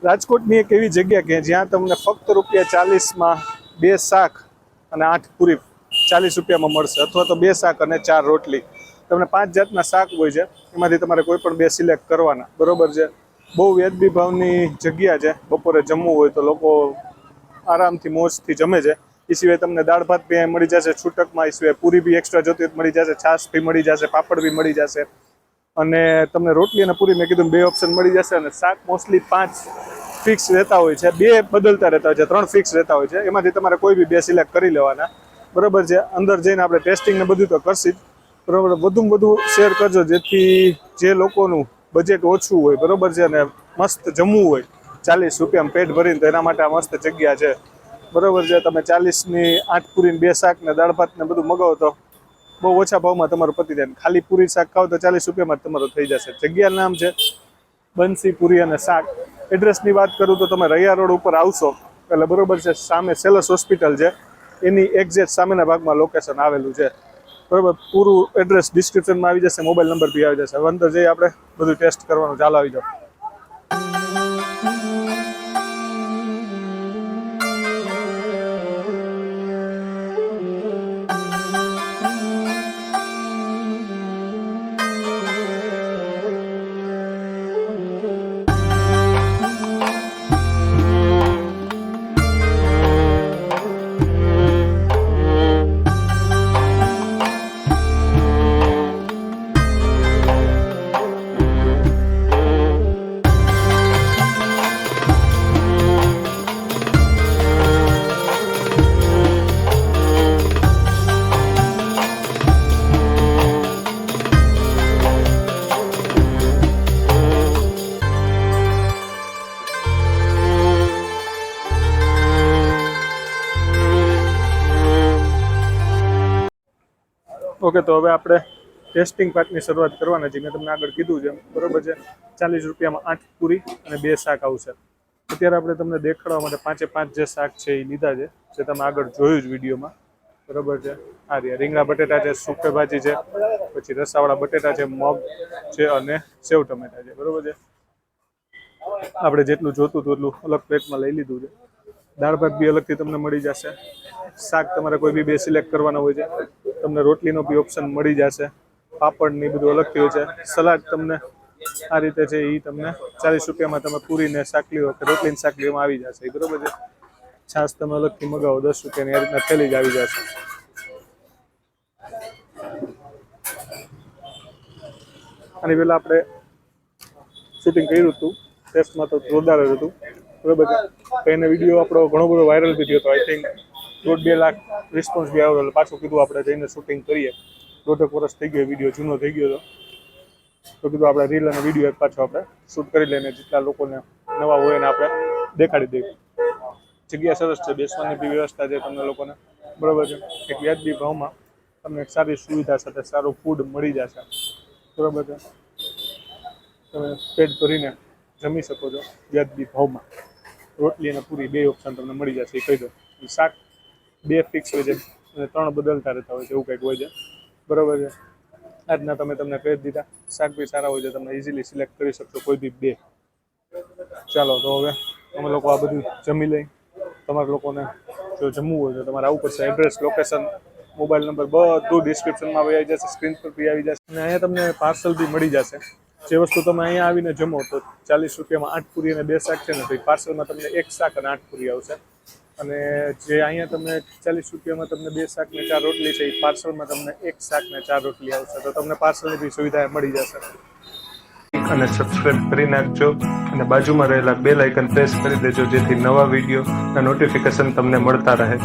રાજકોટની એક એવી જગ્યા કે જ્યાં તમને ફક્ત ₹40 2 શાક અને 8 પૂરી 40 રૂપિયામાં મળશે, અથવા તો 2 શાક અને 4 રોટલી. તમને 5 જાતના શાક હોય છે, એમાંથી તમારે કોઈ પણ 2 સિલેક્ટ કરવાના, બરોબર છે. બહુ વ્યાજબી ભાવની જગ્યા છે. બપોરે જમવું હોય તો લોકો આરામથી મોજથી જમે છે. એ સિવાય તમને દાળ ભાત બી મળી જશે છૂટકમાં. એ સિવાય પૂરી બી એક્સ્ટ્રા જોતી હોય મળી જશે, છાશ બી મળી જશે, પાપડ બી મળી જશે, અને તમને રોટલી અને પૂરી મેં કીધું 2 ઓપ્શન મળી જશે. અને શાક મોસ્ટલી 5 ફિક્સ રહેતા હોય છે, 2 બદલતા રહેતા હોય છે, 3 ફિક્સ રહેતા હોય છે. એમાંથી તમારે કોઈ બી 2 સિલેક્ટ કરી લેવાના, બરોબર છે. અંદર જઈને આપણે ટેસ્ટિંગ ને બધું તો કરશી જ, બરોબર. વધુમાં વધુ શેર કરજો, જેથી જે લોકોનું બજેટ ઓછું હોય, બરોબર છે, અને મસ્ત જમવું હોય 40 રૂપિયામાં પેટ ભરીને, તો એના માટે આ મસ્ત જગ્યા છે, બરોબર છે. તમે 40ની 8 પૂરી 2 શાક ને દાળ ભાત ને બધું મગાવો તો બહુ ઓછા ભાવમાં તમારું પતી જાય. ખાલી પૂરી શાક ખાવ તો 40 રૂપિયામાં જ તમારું થઈ જશે. જગ્યાનું નામ છે બંસી પૂરી અને શાક. એડ્રેસની વાત કરું તો તમે રૈયા રોડ ઉપર આવશો એટલે બરોબર છે, સામે સેલસ હોસ્પિટલ છે, એની એક્ઝેક્ટ સામેના ભાગમાં લોકેશન આવેલું છે, બરોબર. પૂરું એડ્રેસ ડિસ્ક્રિપ્શનમાં આવી જશે, મોબાઈલ નંબર બી આવી જશે. હવે અંદર જઈ આપણે બધું ટેસ્ટ કરવાનું. ચાલો આવી જાઓ. ઓકે, તો હવે આપણે ટેસ્ટિંગ પાર્ટની શરૂઆત કરવાના છે. મેં તમને આગળ કીધું છે, બરોબર છે. 40 રૂપિયામાં 8 પૂરી અને 2 શાક આવશે. અત્યારે આપણે તમને દેખાડવા માટે 5 જે શાક છે એ લીધા છે, જે તમે આગળ જોયું જ વિડીયોમાં, બરોબર છે. આ રહ્યા રીંગણા બટેટા છે, સૂકે ભાજી છે, પછી રસાવાળા બટેટા છે, મગ છે અને સેવ ટમેટા છે, બરોબર છે. આપણે જેટલું જોતું હતું એટલું અલગ પ્લેટમાં લઈ લીધું છે. દાળ ભાત બી અલગથી તમને મળી જશે. શાક તમારે કોઈ બી 2 સિલેક્ટ કરવાના હોય છે. તમને રોટલીનો બી ઓપ્શન મળી જશે. પાપડ ને બધું અલગથી હોય છે. સલાડ તમને આ રીતે છે, એ તમને 40 રૂપિયામાં તમે પૂરીને શાક લ્યો કે રોટલીને શાક લ્યો એમાં આવી જશે, બરોબર છે. છાશ તમે અલગથી મગાવો 10 રૂપિયાની, આ રીતના થેલી જ આવી જશે. આની પહેલાં આપણે શૂટિંગ કર્યું હતું, ટેસ્ટમાં તો જોરદાર જ હતું, બરોબર છે. તો એને વિડીયો આપણો ઘણો બધો વાયરલ બી થયો હતો. આઈ થિંક 1.5-2 લાખ રિસ્પોન્સ બી આવ્યો. એટલે પાછું કીધું આપણે જઈને શૂટિંગ કરીએ. 1.5 વર્ષ થઈ ગયો, વિડીયો જૂનો થઈ ગયો હતો, તો કીધું આપણે રીલ અને વિડીયો એક પાછો આપણે શૂટ કરી લઈને જેટલા લોકોને નવા હોય એને આપણે દેખાડી દઈએ. જગ્યા સરસ છે, બેસવાની બી વ્યવસ્થા છે તમને લોકોને, બરોબર છે. એક વ્યાજબી ભાવમાં તમને એક સારી સુવિધા સાથે સારું ફૂડ મળી જશે, બરોબર છે. તમે પેટ ભરીને જમી શકો છો વ્યાજબી ભાવમાં. રોટલી અને પૂરી 2 ઓપ્શન તમને મળી જશે, એ કહી દો. શાક 2 ફિક્સ હોય છે અને 3 બદલતા રહેતા હોય છે, એવું કંઈક હોય છે, બરોબર છે. આજના તમને કહી દીધા. શાક બી સારા હોય છે, તમે ઇઝીલી સિલેક્ટ કરી શકશો કોઈ બી 2. ચાલો તો હવે અમે લોકો આ બધું જમી લઈ. તમારા લોકોને જો જમવું હોય તો તમારે આવવું પડશે. એડ્રેસ, લોકેશન, મોબાઈલ નંબર બધું ડિસ્ક્રિપ્શનમાં આવી જશે, સ્ક્રીન પર બી આવી જશે. અને અહીંયા તમને પાર્સલ બી મળી જશે. જે વસ્તુ તમે અહીંયા આવીને જમો તો 40 રૂપિયામાં 8 પૂરી અને 2 શાક છે ને, તો એ પાર્સલમાં તમને 1 શાક અને 8 પૂરી આવશે. અને જે અહીંયા તમને 40 રૂપિયામાં તમને 2 શાક ને 4 રોટલી છે, એ પાર્સલમાં તમને 1 શાક ને 4 રોટલી આવશે. તો તમને પાર્સલની બી સુવિધા મળી જશે. અને સબસ્ક્રાઇબ કરી નાખજો અને બાજુમાં રહેલા બેલ આઇકન પ્રેસ કરી દેજો, જેથી નવા વિડીયોના નોટિફિકેશન તમને મળતા રહે.